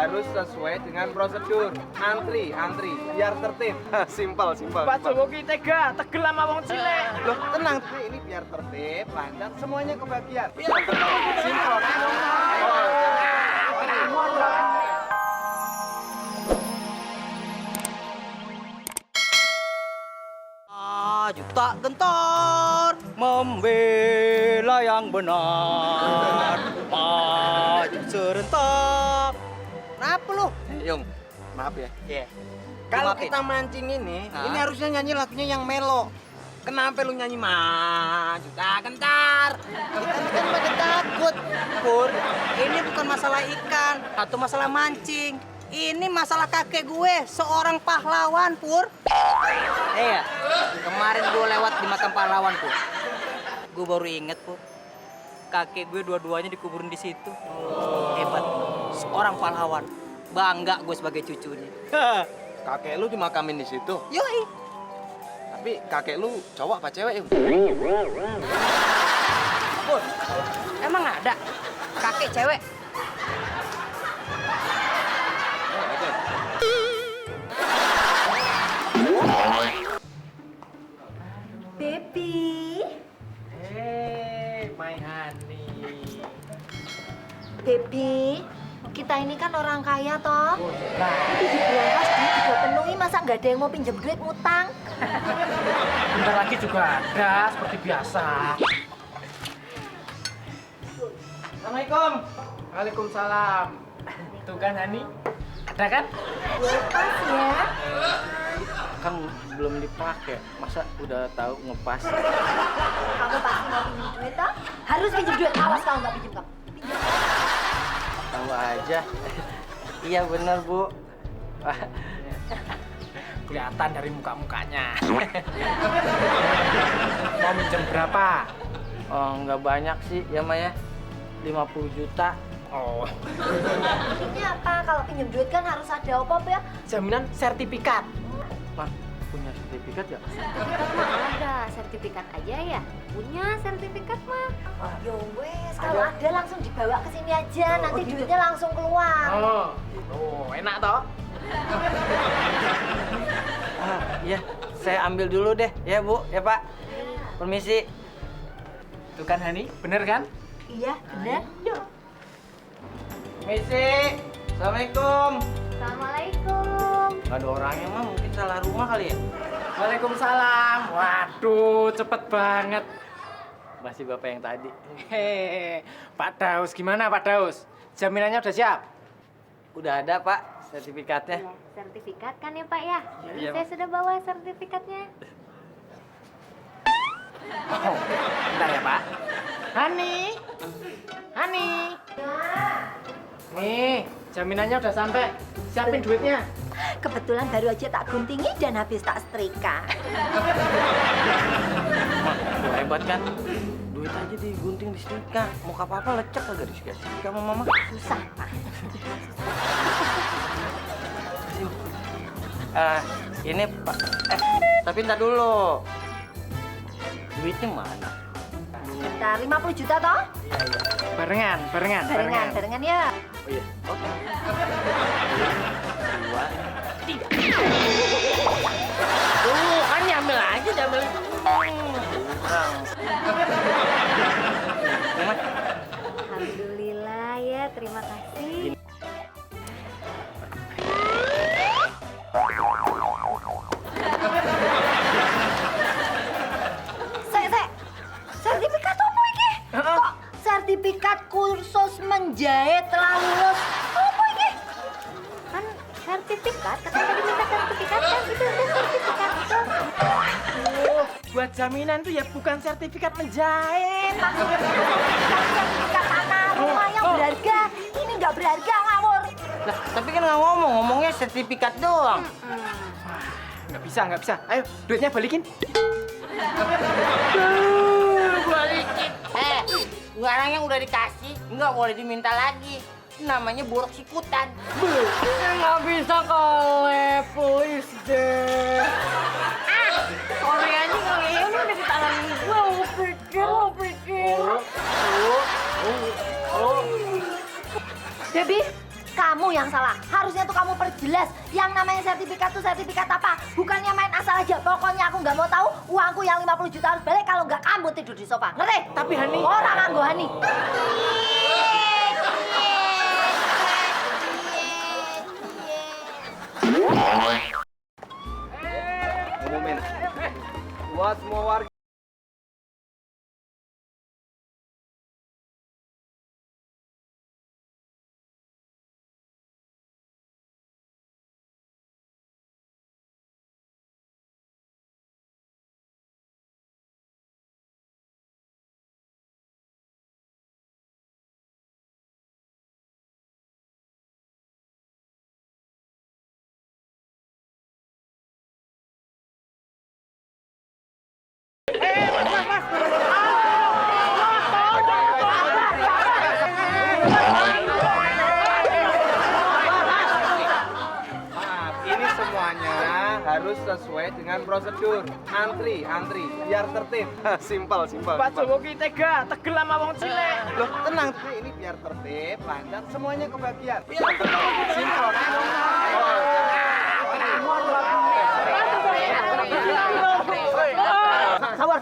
harus sesuai dengan prosedur. Antri, biar tertib. Simpel. Pak Jokowi tega, tegel sama wong cilik. Loh, tenang, ini biar tertib, lancar, semuanya kebagian. Simpel. Maju tak gentar membela yang benar. Maju serentak. Kenapa lu? Yung, maaf ya. Iya. Kalau Maafin. kita mancing ini Hah? harusnya nyanyi lagunya yang melo. Kenapa lu nyanyi maju tak gentar? Ikan kan pada takut, Pur. Ini bukan masalah ikan atau masalah mancing. Ini masalah kakek gue, seorang pahlawan, Pur. Iya, kemarin gue lewat di makam pahlawan, Pur. Gue baru inget, Pur. Kakek gue dua-duanya dikuburin di situ. Hebat, seorang pahlawan. Bangga gue sebagai cucunya. Kakek lu dimakamin di situ. Yoi. Tapi kakek lu cowok apa cewek, Yung? Pur, emang ada kakek cewek? Baby, My honey. baby, kita ini kan orang kaya toh. Tapi di bulan pas duit juga penuhi, masa nggak ada yang mau pinjam duit ngutang? Bentar lagi juga ada, seperti biasa. Assalamualaikum. Waalaikumsalam. Tuh kan, Hani? Ada kan? Pas ya. Kan belum dipakai, masa udah tahu ngepas? Kamu pasti mau pinjam duit toh? Harus pinjam duit. Awas kalau nggak pinjam kamu. Tahu aja. Iya bener, Bu. Kelihatan dari muka-mukanya. Mau minjem berapa? Oh, nggak banyak sih, ya Maya. 50 juta. Oh, Ini apa? Kalau pinjam duit kan harus ada apa ya? jaminan sertifikat. Mah, punya sertifikat ya? Sertifikat mah ada. Sertifikat aja ya? Punya sertifikat mah. Yo wes, kalau ada langsung dibawa ke sini aja. Nanti duitnya langsung keluar. Oh, enak toh? Ah, iya. Saya ambil dulu deh, ya Bu, ya Pak. Permisi. Tuh kan, Hani? Bener kan? Iya, benar. Permisi. Assalamualaikum. Assalamualaikum. Nggak ada orangnya mah, mungkin salah rumah kali ya? Waalaikumsalam. Waduh, cepet banget. Masih Bapak yang tadi. Hehehe. Pak Daus, gimana Pak Daus? Jaminannya udah siap? Udah ada Pak, sertifikatnya. Ya, sertifikat kan ya Pak ya? Iya, Saya Pak. sudah bawa sertifikatnya. Oh, bentar ya Pak. Hani? Hani? Nih, jaminannya udah sampai. Siapin duitnya. Kebetulan baru aja tak guntingi dan habis tak setrika. Tuh hebat kan? Duit aja digunting di setrika. Mau apa-apa lecek kagak disikat-sikat sama Mama. Susah Pak. Ini Pak. Tapi ntar dulu. Duitnya mana? Sebentar, 50 juta toh? Barengan. Barengan ya. Oh iya. Oke. 2, 3. Tuh, kan nyambil aja, nyambil itu. Kurang. Mas, Alhamdulillah ya, terima kasih. Sertifikat apa iki? Kok sertifikat kursus menjahit telah lulus? Apa iki? Kan sertifikat, kata tadi minta sertifikat kan itu sertifikat tuh. Buat jaminan tuh ya bukan sertifikat menjahit. Maksudnya sertifikat tanah rumah yang berharga. Ini nggak berharga ngawur. lah, tapi kan nggak ngomongnya sertifikat doang. Nggak bisa. Ayo, duitnya balikin. Balikin. Barang yang udah dikasih nggak boleh diminta lagi. Namanya borok sikutan. Nggak bisa kali, please deh. Sorry aja kali ya, lu udah di tangan gue. Lu pikir. Oh. Baby, Kamu yang salah. Harusnya tuh kamu perjelas yang namanya sertifikat tuh sertifikat apa. Bukannya main asal aja. Pokoknya aku nggak mau tahu uangku yang 50 juta harus balik. Kalau nggak kamu tidur di sofa. Ngerti? Tapi Hani... Orang nganggo Hani. Umumin. Buat semua warga. Ini semuanya harus sesuai dengan prosedur. Antri, biar tertib. Simpel. Pak Jokowi tega, tegel sama wong cilik. Loh, tenang, ini biar tertib, lancar, semuanya kebagian. Simpel. Sabar.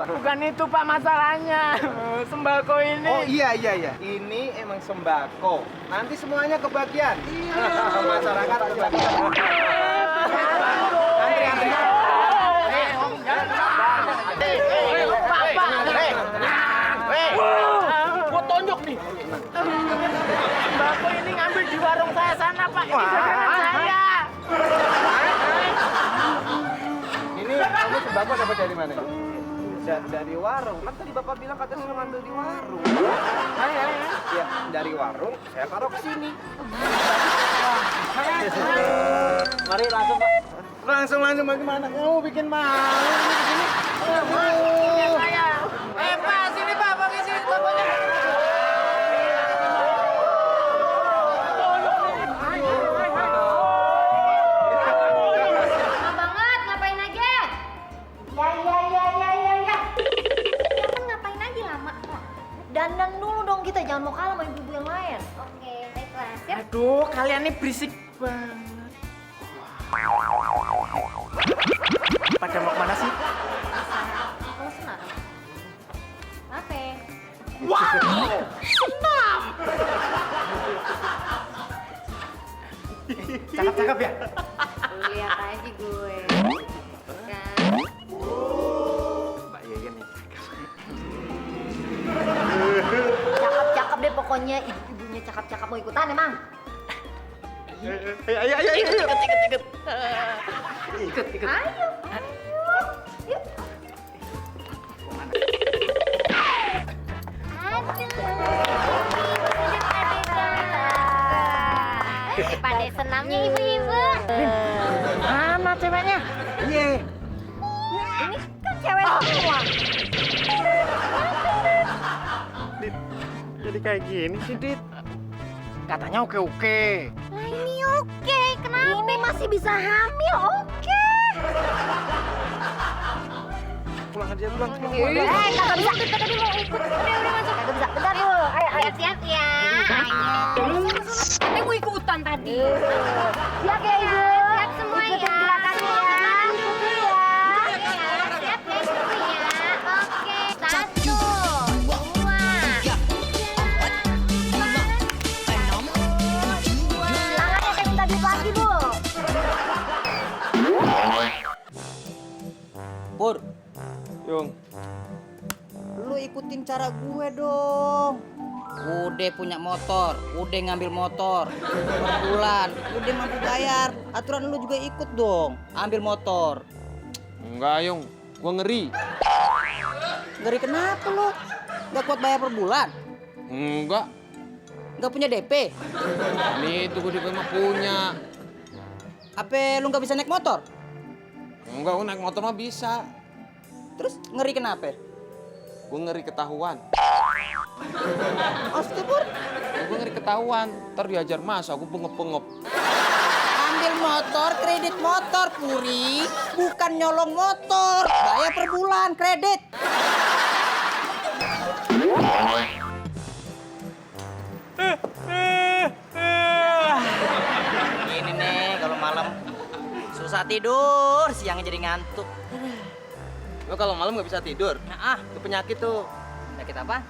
Bukan itu Pak masalahnya. Sembako ini. Oh iya. Ini emang sembako. Nanti semuanya kebagian. Masyarakat kebagian. Antri. Gua tonjok nih. Sembako ini ngambil di warung saya sana Pak. Ini dagangan saya. Ini kamu sembako dapat dari mana? Dari warung. Kan tadi Bapak bilang katanya suruh ngambil di warung. Ya, dari warung saya taruh ke sini. Mari langsung, Pak. Langsung bagaimana? Kamu bikin malu ini di sini. Pak, sini Pak, pakai sini bapaknya. Lama banget, ngapain aja? Ya. Kan ngapain aja lama kok. Dandan dulu dong kita, jangan mau kalah sama ibu-ibu yang lain. Oke, baiklah. Siap. Aduh, kalian ini berisik banget. Pada mau kemana sih? Kamu senang? Apa? Cakep ya? Lihat aja gue. Kan? Mbak Yaya nih. Cakep deh pokoknya, ibu-ibunya cakep-cakep mau ikutan emang. Ayo. Ikut. Ayo. Yuk. Pada senamnya ibu-ibu. Mana ceweknya? Iya. Ini kan cewek semua. Jadi kayak gini sih, Dit. Katanya oke. Lah ini oke, kenapa? Ini masih bisa hamil, oke. Pulang aja. Kakak bisa, tadi mau ikut. Udah masuk. Kakak bisa, bentar yuk. Ayo, siap ya. Ayo. Katanya mau ikutan tadi. Siap ya, Ibu? Siap semua ya. Ikutin gerakannya ya. Ikutin ya. Siap ya, Ibu ya. Oke, 1, 2, 3. Tangannya saya minta duit lagi, Bu. Pur, Yung. lu ikutin cara gue dong. Udah punya motor, udah ngambil motor per bulan, udah mampu bayar. Aturan lu juga ikut dong, ambil motor. Enggak, Yung. Gua ngeri. Ngeri kenapa lu? Gak kuat bayar per bulan? Enggak. Gak punya DP? Ini itu gue di rumah punya. Apa lu gak bisa naik motor? Enggak, gua naik motor mah bisa. Terus ngeri kenapa? Gue ngeri ketahuan. Maksudnya Pur? Gue ngeri ketahuan. Ntar diajar masa aku pengep-pengep. Ambil motor, kredit motor, Puri. Bukan nyolong motor. Bayar per bulan, kredit. susah tidur, siangnya jadi ngantuk. Lo kalau malam nggak bisa tidur. Nah, Itu penyakit tuh. sakit apa?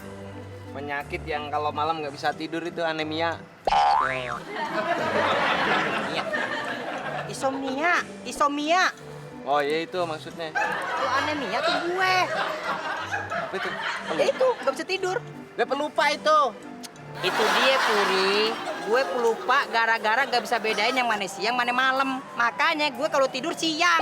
Penyakit yang kalau malam nggak bisa tidur itu anemia. Iya. Isomnia. Oh iya itu maksudnya. Kalau anemia tuh gue. Apa itu? Ya itu, nggak bisa tidur. Gue pelupa itu. Itu dia, Puri. Gue pelupa gara-gara nggak bisa bedain yang mana siang, mana malam. Makanya gue kalau tidur siang.